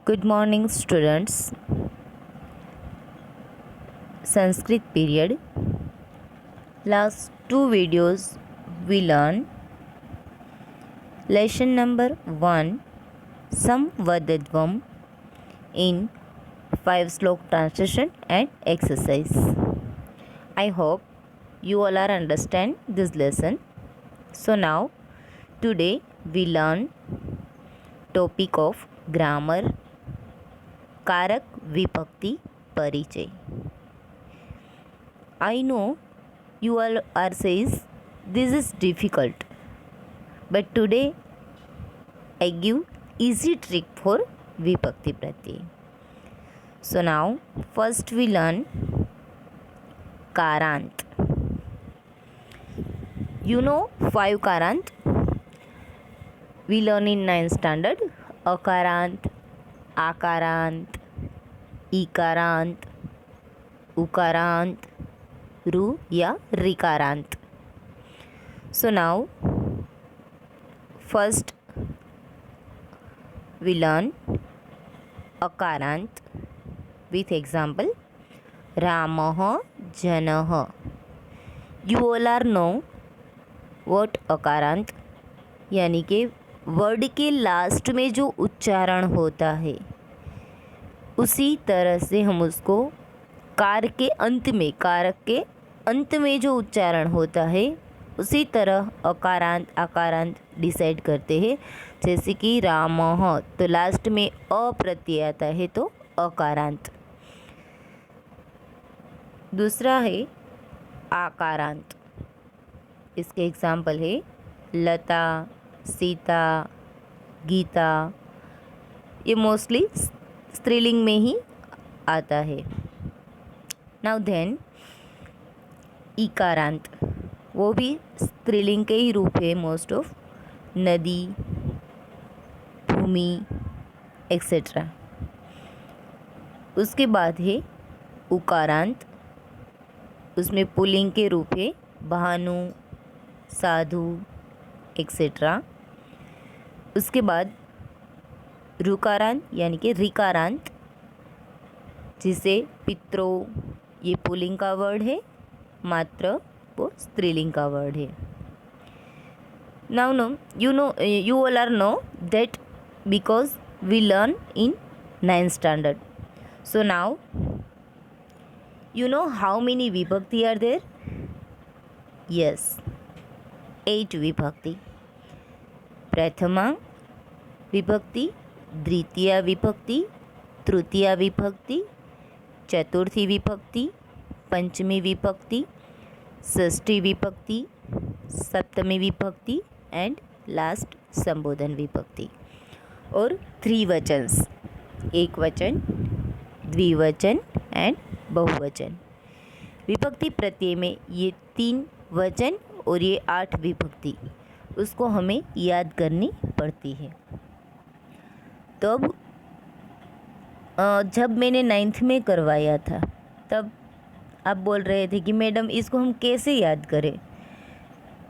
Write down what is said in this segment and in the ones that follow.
Good morning, students. Sanskrit period. Last two videos we learned lesson number 1 Samvadadvam in 5 slok translation and exercise. I hope you all are understand this lesson. So now today we learn topic of grammar, कारक विभक्ति परिचय. I know you all are says this is difficult, but today I give easy trick for विभक्ति प्रत्यय. So now first we learn कारांत. You know 5 कारांत we learn in 9th standard. अकारांत, आकारांत, इकारांत, उकारांत, रु या रिकारांत. So now first we learn अकारांत with example रामः जनः. You all are know what अकारांत यानी कि word के last में जो उच्चारण होता है उसी तरह से हम उसको कारक के अंत में जो उच्चारण होता है उसी तरह अकारांत आकारांत डिसाइड करते हैं. जैसे कि रामः तो लास्ट में अ प्रत्यय आता है तो अकारांत. दूसरा है आकारांत. इसके एग्जाम्पल है लता, सीता, गीता. ये मोस्टली स्त्रीलिंग में ही आता है. नाउ देन इकारांत वो भी स्त्रीलिंग के ही रूप है मोस्ट ऑफ. नदी, भूमि एक्सेट्रा. उसके बाद है उकारांत. उसमें पुल्लिंग के रूप है भानु, साधु एक्सेट्रा. उसके बाद रुकारांत यानी कि रिकारांत जिसे पित्रो ये पुल्लिंग का वर्ड है, मात्र वो स्त्रीलिंग का वर्ड है. Now you all are know that because we learn in 9th standard. So now you know how many vibhakti are there? Yes, 8 vibhakti. प्रथमा विभक्ति, द्वितीया विभक्ति, तृतीया विभक्ति, चतुर्थी विभक्ति, पंचमी विभक्ति, षष्ठी विभक्ति, सप्तमी विभक्ति एंड लास्ट संबोधन विभक्ति. और 3 वचन्स, एक वचन, द्विवचन एंड बहुवचन. विभक्ति प्रत्यय में ये 3 वचन और ये 8 विभक्ति उसको हमें याद करनी पड़ती है. तो अब जब मैंने 9th में करवाया था तब आप बोल रहे थे कि मैडम इसको हम कैसे याद करें.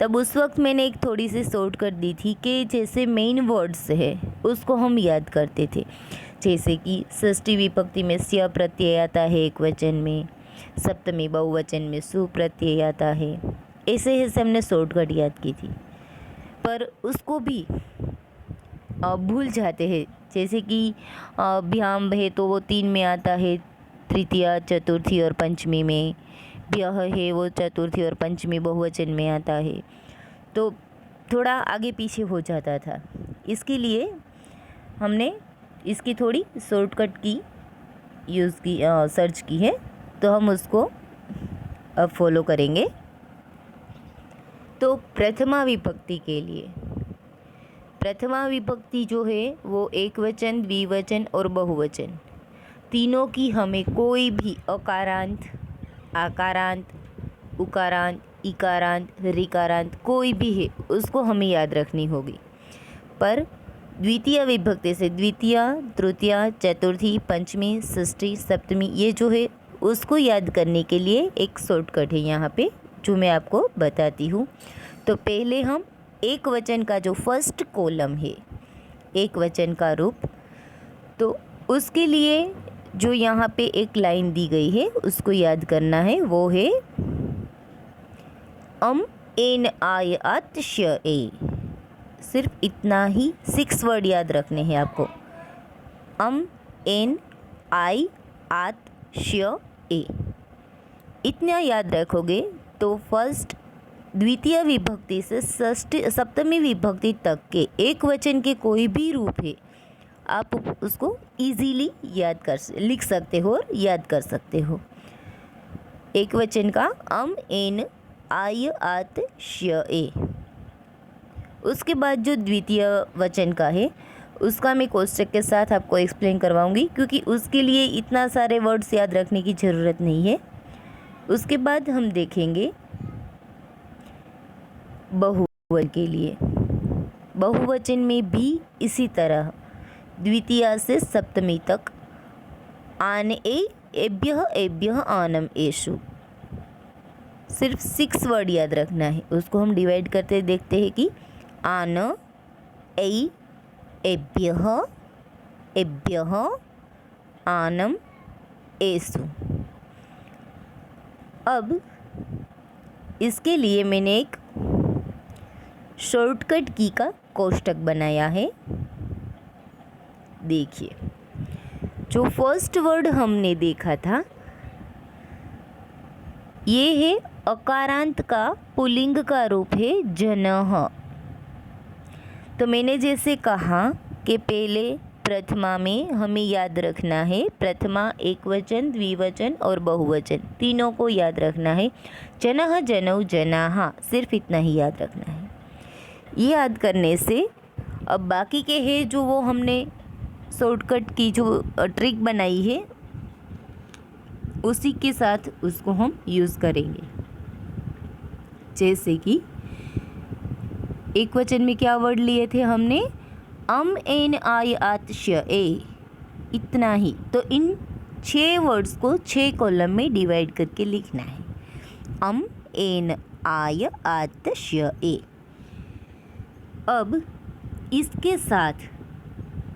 तब उस वक्त मैंने एक थोड़ी सी शॉर्टकट दी थी कि जैसे मेन वर्ड्स है उसको हम याद करते थे. जैसे कि षष्ठी विभक्ति में स्य प्रत्यय आता है एक वचन में, सप्तमी बहुवचन में सु प्रत्यय आता है. ऐसे हमने शॉर्टकट याद की थी, पर उसको भी भूल जाते हैं. जैसे कि भ्याम है तो वो 3 में आता है, तृतीया चतुर्थी और पंचमी में. ब्यह है वो चतुर्थी और पंचमी बहुवचन में आता है. तो थोड़ा आगे पीछे हो जाता था. इसके लिए हमने इसकी थोड़ी शॉर्टकट की यूज़ की सर्च की है, तो हम उसको अब फॉलो करेंगे. तो प्रथमा विभक्ति के लिए प्रथमा विभक्ति जो है वो एक वचन, द्विवचन और बहुवचन तीनों की हमें कोई भी अकारांत, आकारांत, उकारांत, इकारांत, रिकारांत कोई भी है उसको हमें याद रखनी होगी. पर द्वितीय विभक्ति से द्वितीया, तृतीया, चतुर्थी, पंचमी, षष्ठी, सप्तमी ये जो है उसको याद करने के लिए एक शॉर्टकट है यहाँ पे जो मैं आपको बताती हूँ. तो पहले हम एक वचन का जो फर्स्ट कॉलम है, एक वचन का रूप, तो उसके लिए जो यहाँ पे एक लाइन दी गई है उसको याद करना है, वो है एन आय आत श ए। सिर्फ इतना ही 6 वर्ड याद रखने हैं आपको, एन आई आत श ए। इतना याद रखोगे तो फर्स्ट द्वितीय विभक्ति से सप्तमी विभक्ति तक के एक वचन के कोई भी रूप है आप उसको इजीली लिख सकते हो और याद कर सकते हो। एक वचन का एन आय आत श ए। उसके बाद जो द्वितीय वचन का है उसका मैं कोष्टक के साथ आपको एक्सप्लेन करवाऊंगी, क्योंकि उसके लिए इतना सारे वर्ड्स याद रखने की ज़रूरत नहीं है। उसके बाद हम देखेंगे बहुवचन के लिए। बहुवचन में भी इसी तरह द्वितीया से सप्तमी तक आन ए एभ्यः एभ्यः आनम एषु। सिर्फ 6 वर्ड याद रखना है, उसको हम डिवाइड करते देखते हैं कि आन ए एभ्यः एभ्यः आनम एषु। अब इसके लिए मैंने एक शॉर्टकट की का कोष्टक बनाया है। देखिए, जो फर्स्ट वर्ड हमने देखा था ये है अकारांत का पुल्लिंग का रूप है जनः। तो मैंने जैसे कहा कि पहले प्रथमा में हमें याद रखना है, प्रथमा एक वचन, द्विवचन और बहुवचन तीनों को याद रखना है। जनः जनौ जनाः, सिर्फ इतना ही याद रखना है। ये याद करने से अब बाकी के हैं जो वो हमने शॉर्टकट की जो ट्रिक बनाई है उसी के साथ उसको हम यूज़ करेंगे। जैसे कि एक वचन में क्या वर्ड लिए थे हमने, एन आय आत श ए, इतना ही। तो इन 6 वर्ड्स को 6 कॉलम में डिवाइड करके लिखना है, एन आय आत श ए। अब इसके साथ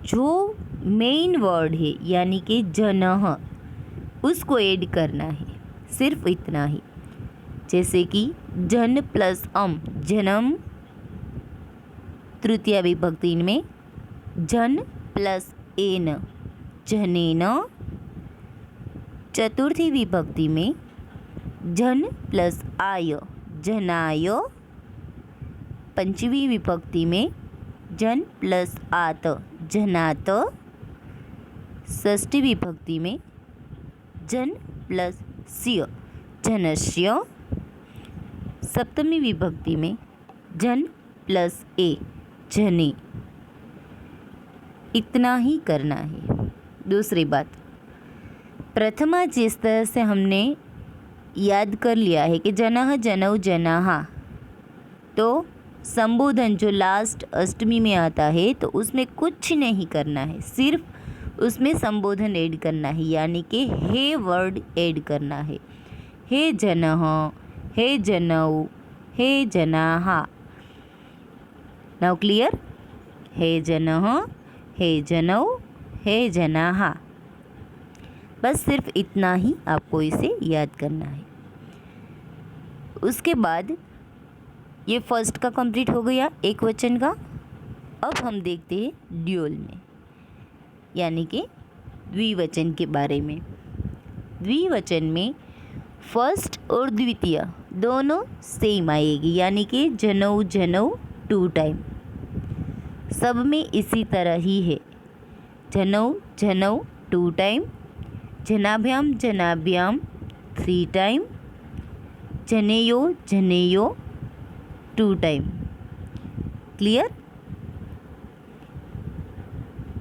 जो मेन वर्ड है यानी कि जनः उसको ऐड करना है, सिर्फ इतना ही। जैसे कि जन प्लस जन्म तृतीय विभक्ति में, जन प्लस एन जनेन। चतुर्थी विभक्ति में जन प्लस आय जनाय। पंचमी विभक्ति में जन प्लस आत जनात। षष्ठी विभक्ति में जन प्लस स्य जनस्य। सप्तमी विभक्ति में जन प्लस ए जने। इतना ही करना है। दूसरी बात, प्रथमा जिस तरह से हमने याद कर लिया है कि जनः जनौ जनाः, तो संबोधन जो लास्ट अष्टमी में आता है तो उसमें कुछ नहीं करना है, सिर्फ उसमें संबोधन ऐड करना है, यानी कि हे वर्ड ऐड करना है। हे जनः, हे जनौ, हे जनाः। Now clear? हे जनः, हे जनौ, हे जनाः। बस सिर्फ इतना ही आपको इसे याद करना है। उसके बाद ये फर्स्ट का कंप्लीट हो गया, एक वचन का। अब हम देखते हैं ड्यूल में, यानी कि द्विवचन के बारे में। द्विवचन में फर्स्ट और द्वितीय दोनों सेम आएगी, यानी कि जनौ जनौ 2 टाइम। सब में इसी तरह ही है, जनौ जनौ 2 टाइम, जनाभ्याम जनाभ्याम 3 टाइम, जनेयो जनेयो 2 टाइम। क्लियर?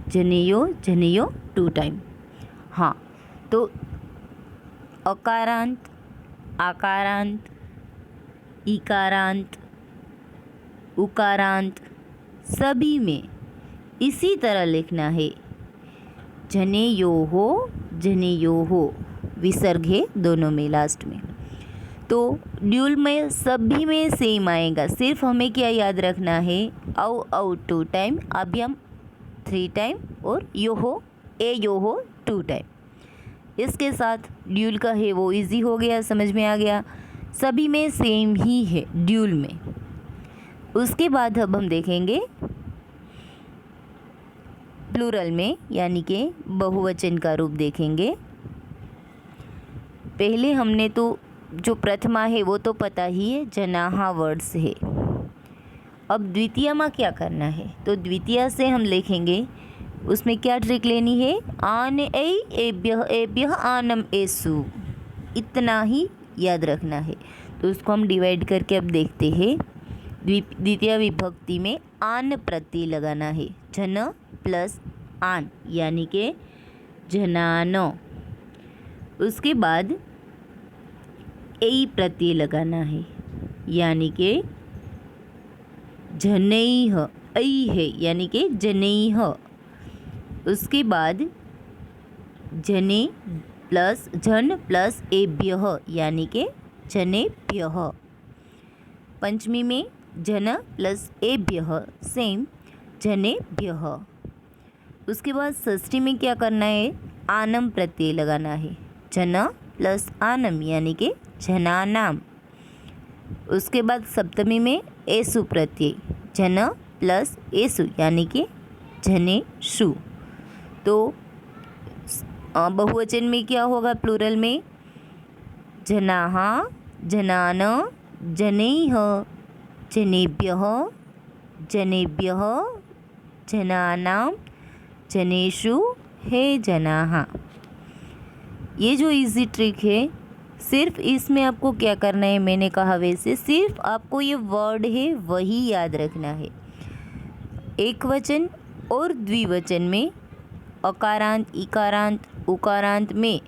जनेयो जनेयो 2 टाइम। हाँ, तो अकारांत, आकारांत, इकारांत, उकारांत सभी में इसी तरह लिखना है। जनेयोः जनेयोः, विसर्ग है दोनों में लास्ट में। तो ड्यूल में सभी में सेम आएगा, सिर्फ हमें क्या याद रखना है, औ 2 टाइम, अभ्यम 3 टाइम और योहो ए यो हो टू टाइम। इसके साथ ड्यूल का है वो इजी हो गया, समझ में आ गया, सभी में सेम ही है ड्यूल में। उसके बाद अब हम देखेंगे प्लूरल में, यानी कि बहुवचन का रूप देखेंगे। पहले हमने तो जो प्रथमा है वो तो पता ही है, जनाहा वर्ड्स है। अब द्वितीय में क्या करना है, तो द्वितीय से हम लिखेंगे, उसमें क्या ट्रिक लेनी है, आन एभ्यः एभ्यः आनम एसु, इतना ही याद रखना है। तो उसको हम डिवाइड करके अब देखते हैं। द्वितीय विभक्ति में आन प्रत्यय लगाना है, जन प्लस आन यानी के जनान। उसके बाद ए प्रत्यय लगाना है, यानी के जनैः, ऐ है यानी के जनैः। उसके बाद जने प्लस जन प्लस एभ्यः यानी के जनेभ्यः। पंचमी में जन प्लस एभ्यः सेम जनेभ्यः। उसके बाद षष्ठी में क्या करना है, आनम प्रत्यय लगाना है, जन प्लस आनम यानी के जनानाम। उसके बाद सप्तमी में एसु प्रत्यय, जन प्लस एसु यानी कि जनेषु। तो बहुवचन में क्या होगा, प्लूरल में जनाः जनान जनैः जनेभ्यः जनेभ्यः जनानां जनेषु हे जनाः। ये जो इजी ट्रिक है, सिर्फ इसमें आपको क्या करना है, मैंने कहा वैसे सिर्फ आपको ये वर्ड है वही याद रखना है। एक वचन और द्विवचन में अकारांत इकारांत उकारांत में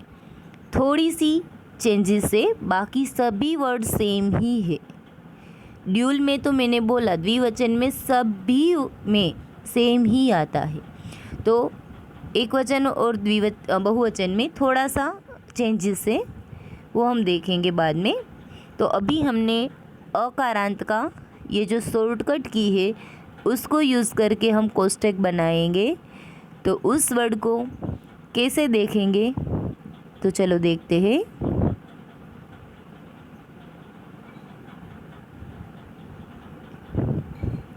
थोड़ी सी चेंजेस है, बाकी सभी वर्ड सेम ही है। ड्यूल में तो मैंने बोला द्विवचन में सभी में सेम ही आता है, तो एक वचन और बहुवचन में थोड़ा सा चेंजेस है, वो हम देखेंगे बाद में। तो अभी हमने अकारांत का ये जो शॉर्टकट की है उसको यूज़ करके हम कोष्टक बनाएंगे। तो उस वर्ड को कैसे देखेंगे, तो चलो देखते हैं।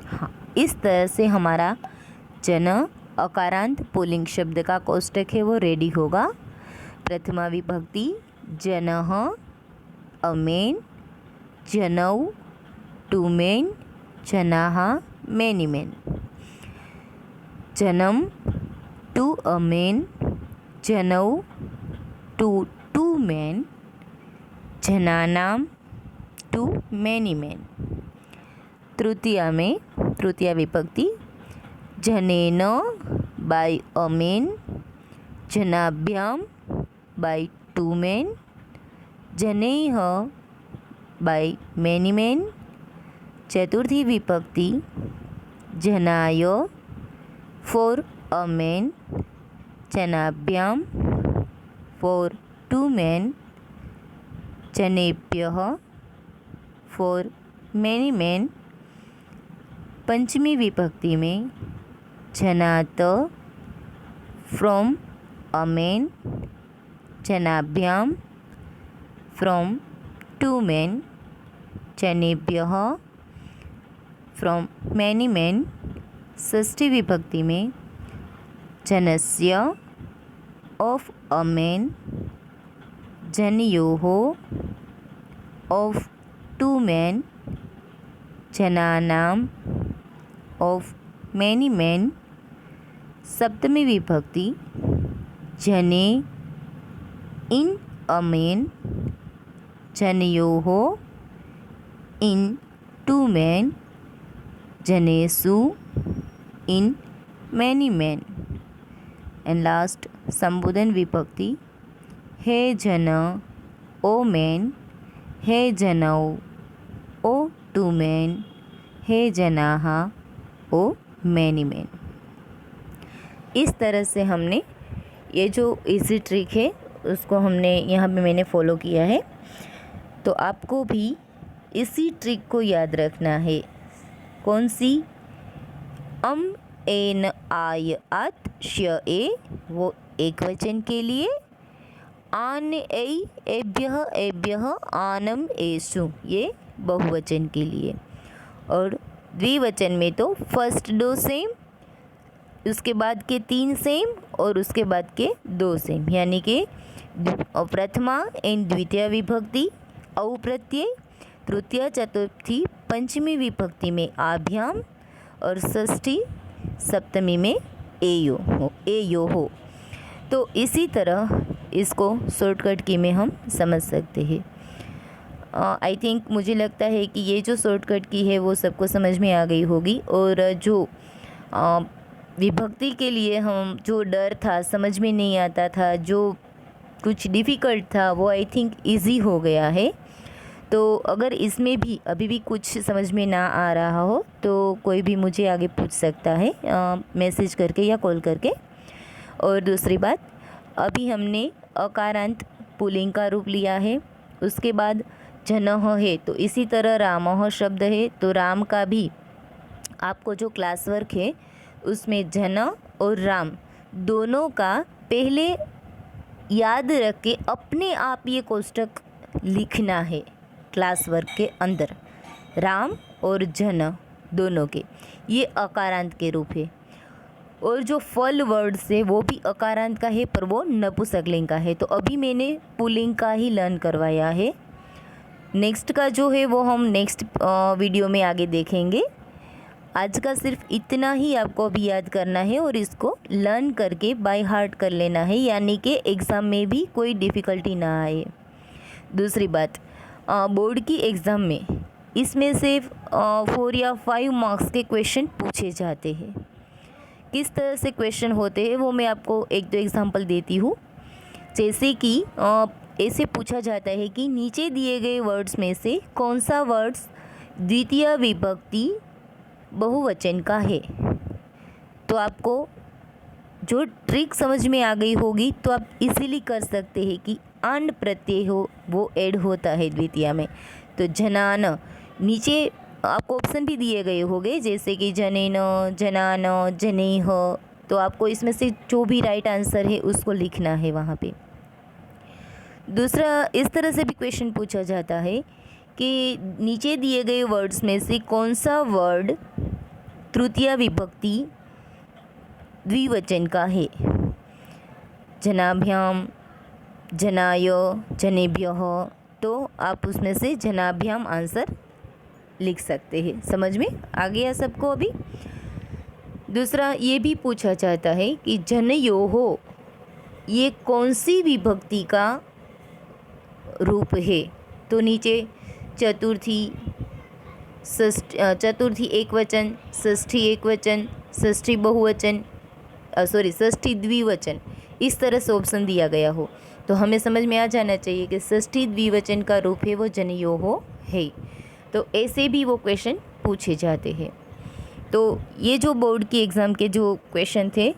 हाँ, इस तरह से हमारा जन अकारांत पुल्लिंग शब्द का कोष्टक है वो रेडी होगा। प्रथमा विभक्ति जनः अमेन, जनौ टू मेन, जनाः मेनी मेन। जनम टू अमेन, जनौ टू टू मेन, जनानां टू मेनी मेन। तृतीया में तृतीया विभक्ति जनेन बाय अमेन, जनाभ्याम बाय टू मेन, जनैः बाय मेनी मेन। चतुर्थी विभक्ति जनाय फॉर अ मेन, जनाभ्याम फॉर टू मेन, जनेभ्यः फॉर मेनी मेन। पंचमी विभक्ति में जनात फ्रॉम अ मेन, जनाभ्याम फ्रॉम टू मेन, जनेभ्यः फ्रॉम मेनी मेन। षष्ठी विभक्ति में जनस्य ऑफ अ मेन, जनयोः ऑफ टू मेन, जनानां ऑफ मेनी मेन। सप्तमी विभक्ति जने इन अ मेन, जनयोः इन टू मेन, जनेषु in many men. And last संबोधन विभक्ति हे जन ओ मेन, हे जनौ ओ टू मेन, हे जनाः ओ मेनी मेन। इस तरह से हमने ये जो इजी ट्रिक है उसको हमने यहाँ पे मैंने फॉलो किया है। तो आपको भी इसी ट्रिक को याद रखना है। कौन सी? एन आय आत श्य ए वो एक वचन के लिए, आन ऐ एभ्यः एभ्यः आनम एषु ये बहुवचन के लिए। और द्विवचन में तो फर्स्ट दो सेम, उसके बाद के 3 सेम और उसके बाद के 2 सेम, यानी कि प्रथमा एंड द्वितीय विभक्ति औ प्रत्यय, तृतीय चतुर्थी पंचमी विभक्ति में आभ्याम और षष्ठी सप्तमी में एयो हो। तो इसी तरह इसको शॉर्टकट की में हम समझ सकते हैं। आई थिंक मुझे लगता है कि ये जो शॉर्टकट की है वो सबको समझ में आ गई होगी। और जो विभक्ति के लिए हम जो डर था, समझ में नहीं आता था, जो कुछ डिफ़िकल्ट था, वो आई थिंक इजी हो गया है। तो अगर इसमें भी अभी भी कुछ समझ में ना आ रहा हो तो कोई भी मुझे आगे पूछ सकता है मैसेज करके या कॉल करके। और दूसरी बात, अभी हमने अकारांत पुल्लिंग का रूप लिया है, उसके बाद जनः है, तो इसी तरह रामः शब्द है, तो राम का भी आपको जो क्लास वर्क है उसमें जन और राम दोनों का पहले याद रख के अपने आप ये कोष्टक लिखना है क्लास वर्क के अंदर। राम और जन दोनों के ये अकारांत के रूप है। और जो फल वर्ड्स है वो भी अकारांत का है, पर वो नपुंसकलिंग का है। तो अभी मैंने पुल्लिंग का ही लर्न करवाया है। नेक्स्ट का जो है वो हम नेक्स्ट वीडियो में आगे देखेंगे। आज का सिर्फ इतना ही आपको अभी याद करना है और इसको लर्न करके बाय हार्ट कर लेना है, यानी कि एग्ज़ाम में भी कोई डिफ़िकल्टी ना आए। दूसरी बात, बोर्ड की एग्ज़ाम में इसमें से 4 या 5 मार्क्स के क्वेश्चन पूछे जाते हैं। किस तरह से क्वेश्चन होते हैं वो मैं आपको 1-2 एग्जांपल देती हूँ। जैसे कि ऐसे पूछा जाता है कि नीचे दिए गए वर्ड्स में से कौन सा वर्ड्स द्वितीय विभक्ति बहुवचन का है। तो आपको जो ट्रिक समझ में आ गई होगी तो आप इजीली कर सकते हैं कि अन प्रत्यय हो वो ऐड होता है द्वितीय में। तो जनान, नीचे आपको ऑप्शन भी दिए गए होंगे जैसे कि जनेन, जनान, जनेह, तो आपको इसमें से जो भी राइट आंसर है उसको लिखना है वहाँ पे। दूसरा, इस तरह से भी क्वेश्चन पूछा जाता है कि नीचे दिए गए वर्ड्स में से कौन सा वर्ड तृतीय विभक्ति द्विवचन का है। जनाभ्याम, जनाय, जनेभ्यः, तो आप उसमें से जनाभ्याम आंसर लिख सकते हैं। समझ में आ गया सबको अभी। दूसरा, ये भी पूछा जाता है कि जनयोः ये कौन सी विभक्ति का रूप है। तो नीचे चतुर्थी एक वचन, षष्ठी एक वचन, षष्ठी बहुवचन, षष्ठी द्विवचन, इस तरह से ऑप्शन दिया गया हो तो हमें समझ में आ जाना चाहिए कि षष्ठी द्विवचन का रूप है वो जनयोः है। तो ऐसे भी वो क्वेश्चन पूछे जाते हैं। तो ये जो बोर्ड की एग्ज़ाम के जो क्वेश्चन थे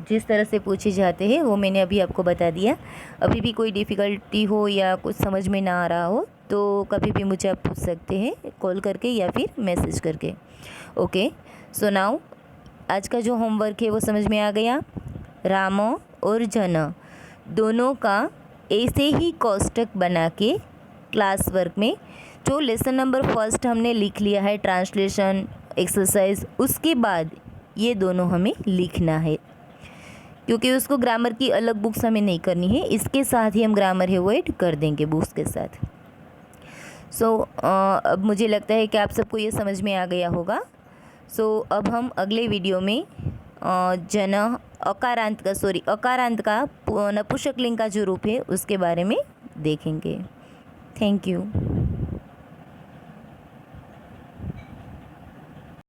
जिस तरह से पूछे जाते हैं वो मैंने अभी आपको बता दिया। अभी भी कोई डिफ़िकल्टी हो या कुछ समझ में ना आ रहा हो तो कभी भी मुझे आप पूछ सकते हैं कॉल करके या फिर मैसेज करके। ओके, सो नाउ आज का जो होमवर्क है वो समझ में आ गया। राम और जन दोनों का ऐसे ही कोष्टक बना के क्लास वर्क में जो लेसन नंबर फर्स्ट हमने लिख लिया है ट्रांसलेशन एक्सरसाइज, उसके बाद ये दोनों हमें लिखना है क्योंकि उसको ग्रामर की अलग बुक्स हमें नहीं करनी है, इसके साथ ही हम ग्रामर है वो ऐड कर देंगे बुक्स के साथ। सो अब मुझे लगता है कि आप सबको ये समझ में आ गया होगा। सो अब हम अगले वीडियो में अकारांत का नपुंसकलिंग का जो रूप है उसके बारे में देखेंगे। Thank you.